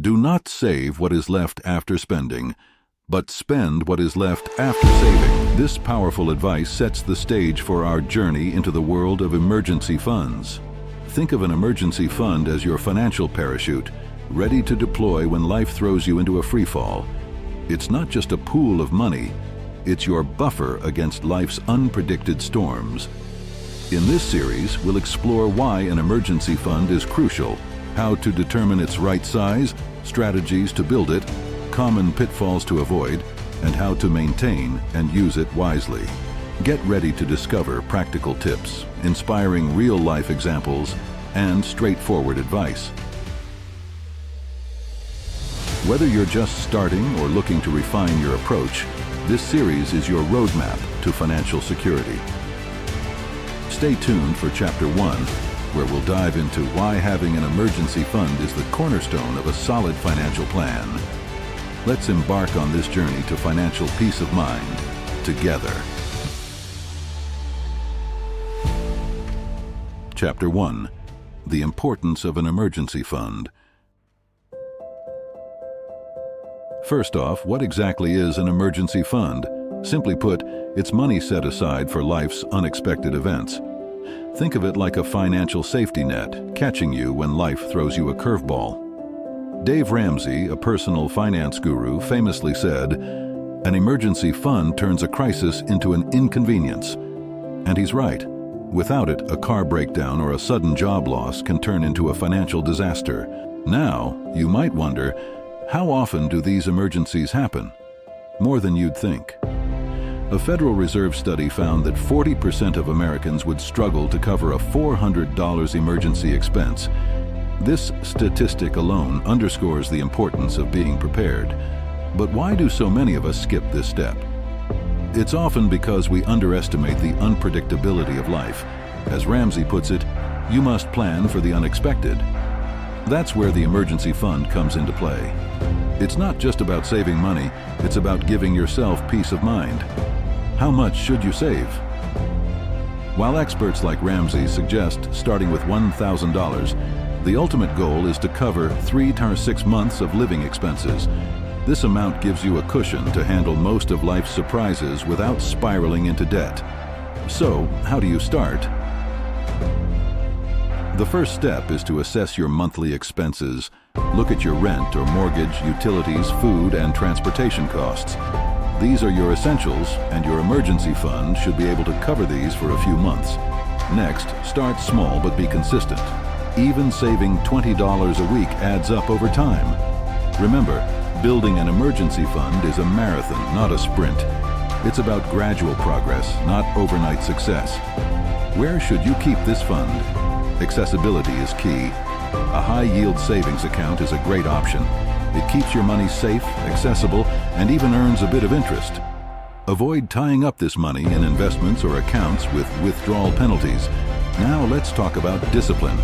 Do not save what is left after spending, but spend what is left after saving. This powerful advice sets the stage for our journey into the world of emergency funds. Think of an emergency fund as your financial parachute, ready to deploy when life throws you into a freefall. It's not just a pool of money, it's your buffer against life's unpredicted storms. In this series, we'll explore why an emergency fund is crucial, how to determine its right size, strategies to build it, common pitfalls to avoid, and how to maintain and use it wisely. Get ready to discover practical tips, inspiring real-life examples, and straightforward advice. Whether you're just starting or looking to refine your approach, this series is your roadmap to financial security. Stay tuned for Chapter 1, where we'll dive into why having an emergency fund is the cornerstone of a solid financial plan. Let's embark on this journey to financial peace of mind together. Chapter 1: The Importance of an Emergency Fund. First off, what exactly is an emergency fund? Simply put, it's money set aside for life's unexpected events. Think of it like a financial safety net, catching you when life throws you a curveball. Dave Ramsey, a personal finance guru, famously said, "An emergency fund turns a crisis into an inconvenience." And he's right. Without it, a car breakdown or a sudden job loss can turn into a financial disaster. Now, you might wonder, how often do these emergencies happen? More than you'd think. A Federal Reserve study found that 40% of Americans would struggle to cover a $400 emergency expense. This statistic alone underscores the importance of being prepared. But why do so many of us skip this step? It's often because we underestimate the unpredictability of life. As Ramsey puts it, you must plan for the unexpected. That's where the emergency fund comes into play. It's not just about saving money, it's about giving yourself peace of mind. How much should you save? While experts like Ramsey suggest starting with $1,000, the ultimate goal is to cover 3 to 6 months of living expenses. This amount gives you a cushion to handle most of life's surprises without spiraling into debt. So, how do you start? The first step is to assess your monthly expenses. Look at your rent or mortgage, utilities, food, and transportation costs. These are your essentials, and your emergency fund should be able to cover these for a few months. Next, start small but be consistent. Even saving $20 a week adds up over time. Remember, building an emergency fund is a marathon, not a sprint. It's about gradual progress, not overnight success. Where should you keep this fund? Accessibility is key. A high-yield savings account is a great option. It keeps your money safe, accessible, and even earns a bit of interest. Avoid tying up this money in investments or accounts with withdrawal penalties. Now let's talk about discipline.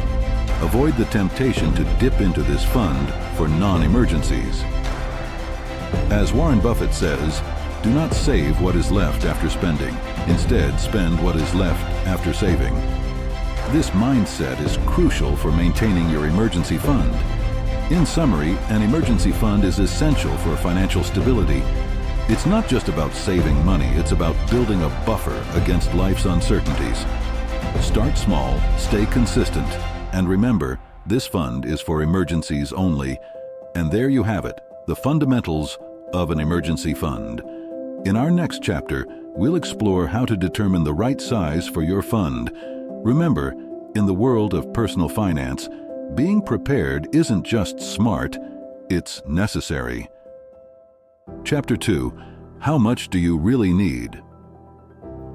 Avoid the temptation to dip into this fund for non-emergencies. As Warren Buffett says, do not save what is left after spending. Instead, spend what is left after saving. This mindset is crucial for maintaining your emergency fund. In summary, an emergency fund is essential for financial stability. It's not just about saving money, it's about building a buffer against life's uncertainties. Start small, stay consistent, and remember, this fund is for emergencies only. And there you have it, the fundamentals of an emergency fund. In our next chapter, we'll explore how to determine the right size for your fund. Remember, in the world of personal finance, being prepared isn't just smart, it's necessary. Chapter 2: How much do you really need?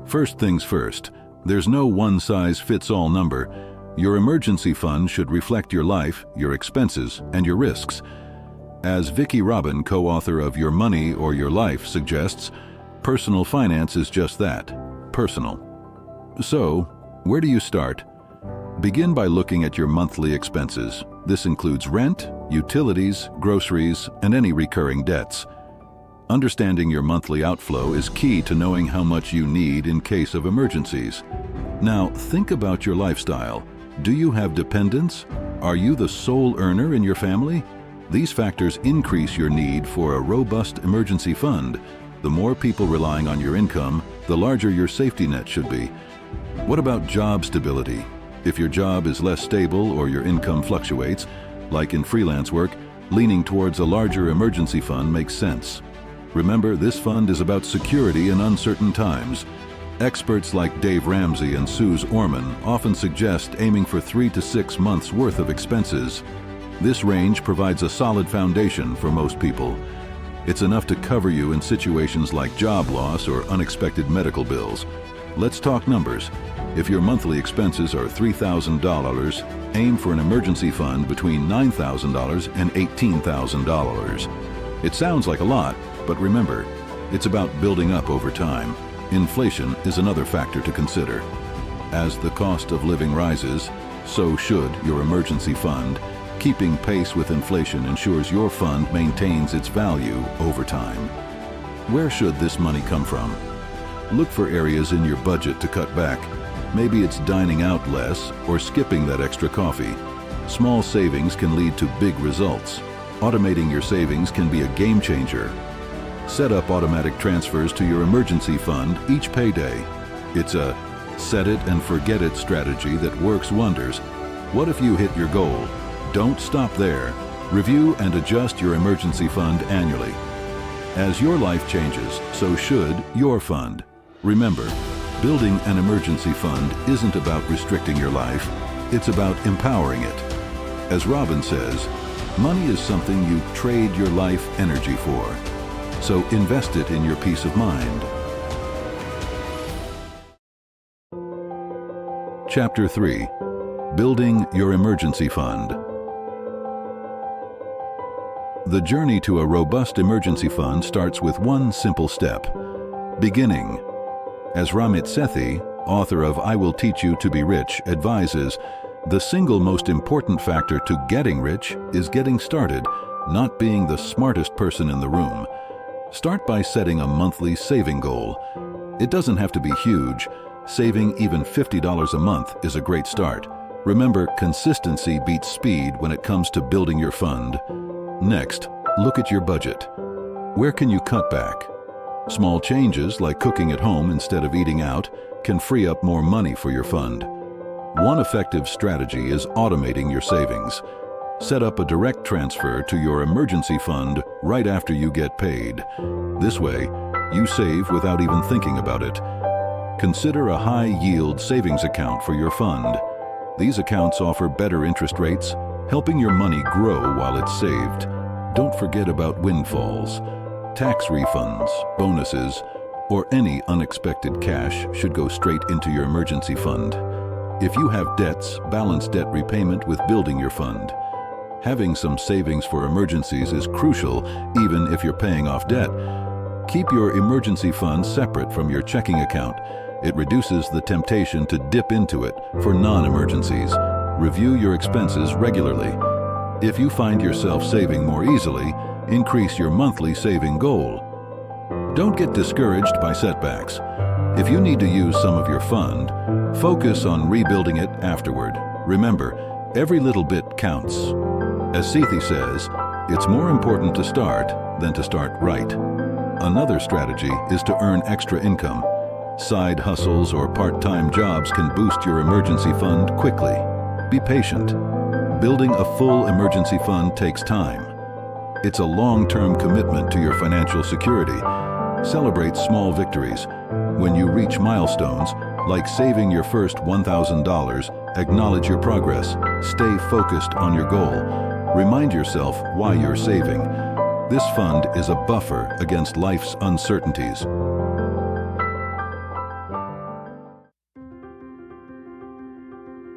First things first, there's no one-size-fits-all number. Your emergency fund should reflect your life, your expenses, and your risks. As Vicki Robin, co-author of Your Money or Your Life, suggests, personal finance is just that, personal. So, where do you start? Begin by looking at your monthly expenses. This includes rent, utilities, groceries, and any recurring debts. Understanding your monthly outflow is key to knowing how much you need in case of emergencies. Now, think about your lifestyle. Do you have dependents? Are you the sole earner in your family? These factors increase your need for a robust emergency fund. The more people relying on your income, the larger your safety net should be. What about job stability? If your job is less stable or your income fluctuates, like in freelance work, leaning towards a larger emergency fund makes sense. Remember, this fund is about security in uncertain times. Experts like Dave Ramsey and Suze Orman often suggest aiming for 3 to 6 months' worth of expenses. This range provides a solid foundation for most people. It's enough to cover you in situations like job loss or unexpected medical bills. Let's talk numbers. If your monthly expenses are $3,000, aim for an emergency fund between $9,000 and $18,000. It sounds like a lot, but remember, it's about building up over time. Inflation is another factor to consider. As the cost of living rises, so should your emergency fund. Keeping pace with inflation ensures your fund maintains its value over time. Where should this money come from? Look for areas in your budget to cut back. Maybe it's dining out less or skipping that extra coffee. Small savings can lead to big results. Automating your savings can be a game changer. Set up automatic transfers to your emergency fund each payday. It's a set it and forget it strategy that works wonders. What if you hit your goal? Don't stop there. Review and adjust your emergency fund annually. As your life changes, so should your fund. Remember, building an emergency fund isn't about restricting your life, it's about empowering it. As Robin says, money is something you trade your life energy for. So invest it in your peace of mind. Chapter 3. Building your emergency fund. The journey to a robust emergency fund starts with one simple step: beginning. As Ramit Sethi, author of I Will Teach You to Be Rich, advises, the single most important factor to getting rich is getting started, not being the smartest person in the room. Start by setting a monthly saving goal. It doesn't have to be huge. Saving even $50 a month is a great start. Remember, consistency beats speed when it comes to building your fund. Next, look at your budget. Where can you cut back? Small changes, like cooking at home instead of eating out, can free up more money for your fund. One effective strategy is automating your savings. Set up a direct transfer to your emergency fund right after you get paid. This way, you save without even thinking about it. Consider a high-yield savings account for your fund. These accounts offer better interest rates, helping your money grow while it's saved. Don't forget about windfalls. Tax refunds, bonuses, or any unexpected cash should go straight into your emergency fund. If you have debts, balance debt repayment with building your fund. Having some savings for emergencies is crucial, even if you're paying off debt. Keep your emergency fund separate from your checking account. It reduces the temptation to dip into it for non-emergencies. Review your expenses regularly. If you find yourself saving more easily, increase your monthly saving goal. Don't get discouraged by setbacks. If you need to use some of your fund, focus on rebuilding it afterward. Remember, every little bit counts. As Sethi says, it's more important to start than to start right. Another strategy is to earn extra income. Side hustles or part-time jobs can boost your emergency fund quickly. Be patient. Building a full emergency fund takes time. It's a long-term commitment to your financial security. Celebrate small victories. When you reach milestones, like saving your first $1,000, acknowledge your progress. Stay focused on your goal. Remind yourself why you're saving. This fund is a buffer against life's uncertainties.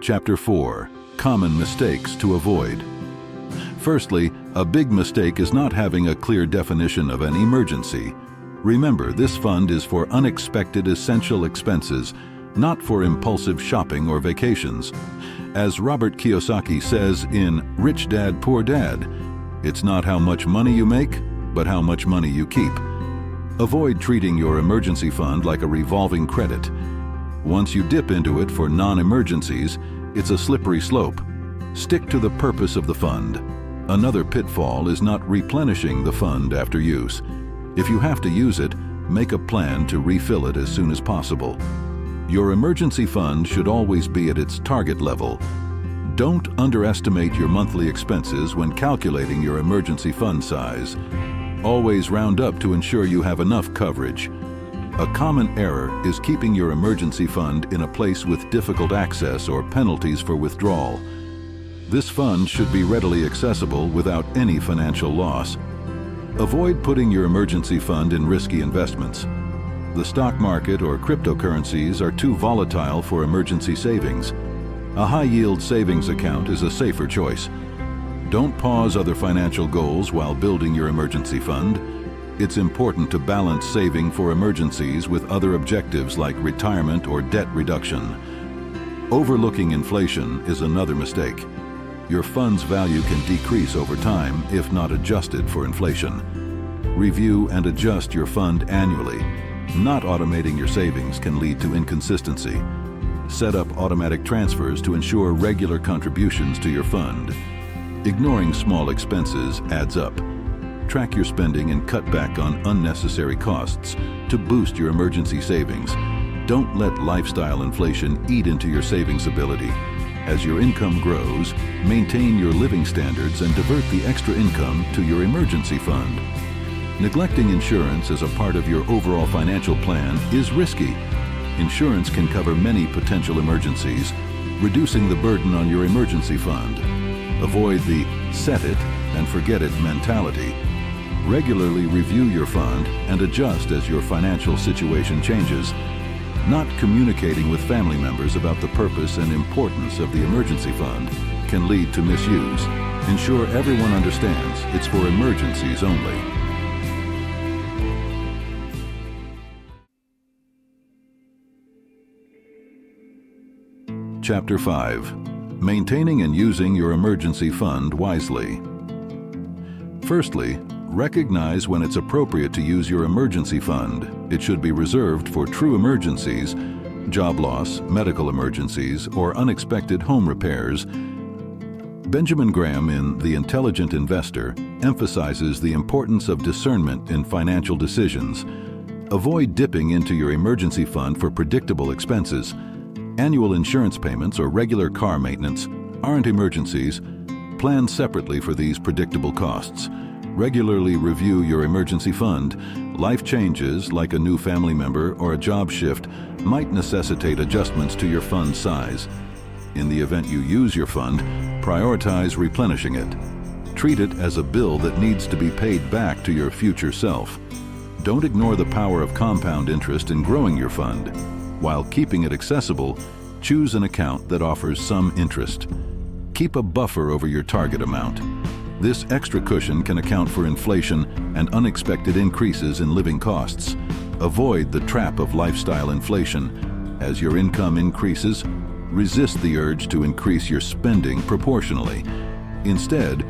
Chapter 4. Common mistakes to avoid. Firstly, a big mistake is not having a clear definition of an emergency. Remember, this fund is for unexpected essential expenses, not for impulsive shopping or vacations. As Robert Kiyosaki says in Rich Dad, Poor Dad, it's not how much money you make, but how much money you keep. Avoid treating your emergency fund like a revolving credit. Once you dip into it for non-emergencies, it's a slippery slope. Stick to the purpose of the fund. Another pitfall is not replenishing the fund after use. If you have to use it, make a plan to refill it as soon as possible. Your emergency fund should always be at its target level. Don't underestimate your monthly expenses when calculating your emergency fund size. Always round up to ensure you have enough coverage. A common error is keeping your emergency fund in a place with difficult access or penalties for withdrawal. This fund should be readily accessible without any financial loss. Avoid putting your emergency fund in risky investments. The stock market or cryptocurrencies are too volatile for emergency savings. A high-yield savings account is a safer choice. Don't pause other financial goals while building your emergency fund. It's important to balance saving for emergencies with other objectives like retirement or debt reduction. Overlooking inflation is another mistake. Your fund's value can decrease over time if not adjusted for inflation. Review and adjust your fund annually. Not automating your savings can lead to inconsistency. Set up automatic transfers to ensure regular contributions to your fund. Ignoring small expenses adds up. Track your spending and cut back on unnecessary costs to boost your emergency savings. Don't let lifestyle inflation eat into your savings ability. As your income grows, maintain your living standards and divert the extra income to your emergency fund. Neglecting insurance as a part of your overall financial plan is risky. Insurance can cover many potential emergencies, reducing the burden on your emergency fund. Avoid the set it and forget it mentality. Regularly review your fund and adjust as your financial situation changes. Not communicating with family members about the purpose and importance of the emergency fund can lead to misuse. Ensure everyone understands it's for emergencies only. Chapter 5. Maintaining and using your emergency fund wisely. Firstly, recognize when it's appropriate to use your emergency fund. It should be reserved for true emergencies, job loss, medical emergencies, or unexpected home repairs. Benjamin Graham in The Intelligent Investor emphasizes the importance of discernment in financial decisions. Avoid dipping into your emergency fund for predictable expenses. Annual insurance payments or regular car maintenance aren't emergencies. Plan separately for these predictable costs. Regularly review your emergency fund. Life changes, like a new family member or a job shift, might necessitate adjustments to your fund size. In the event you use your fund, prioritize replenishing it. Treat it as a bill that needs to be paid back to your future self. Don't ignore the power of compound interest in growing your fund. While keeping it accessible, choose an account that offers some interest. Keep a buffer over your target amount. This extra cushion can account for inflation and unexpected increases in living costs. Avoid the trap of lifestyle inflation. As your income increases, resist the urge to increase your spending proportionally. Instead,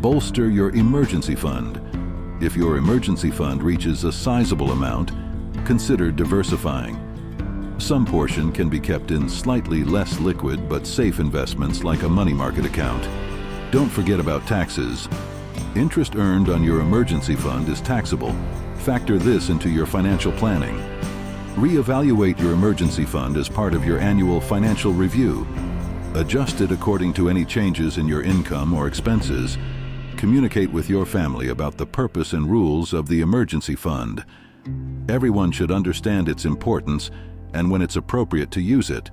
bolster your emergency fund. If your emergency fund reaches a sizable amount, consider diversifying. Some portion can be kept in slightly less liquid but safe investments like a money market account. Don't forget about taxes. Interest earned on your emergency fund is taxable. Factor this into your financial planning. Reevaluate your emergency fund as part of your annual financial review. Adjust it according to any changes in your income or expenses. Communicate with your family about the purpose and rules of the emergency fund. Everyone should understand its importance and when it's appropriate to use it.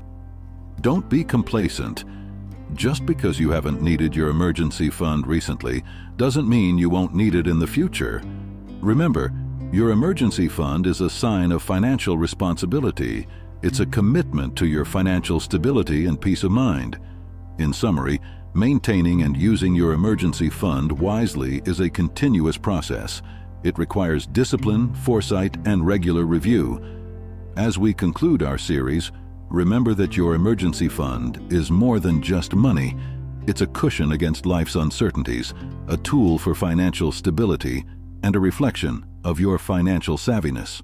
Don't be complacent. Just because you haven't needed your emergency fund recently doesn't mean you won't need it in the future. Remember, your emergency fund is a sign of financial responsibility. It's a commitment to your financial stability and peace of mind. In summary, maintaining and using your emergency fund wisely is a continuous process. It requires discipline, foresight, and regular review. As we conclude our series, remember that your emergency fund is more than just money. It's a cushion against life's uncertainties, a tool for financial stability, and a reflection of your financial savviness.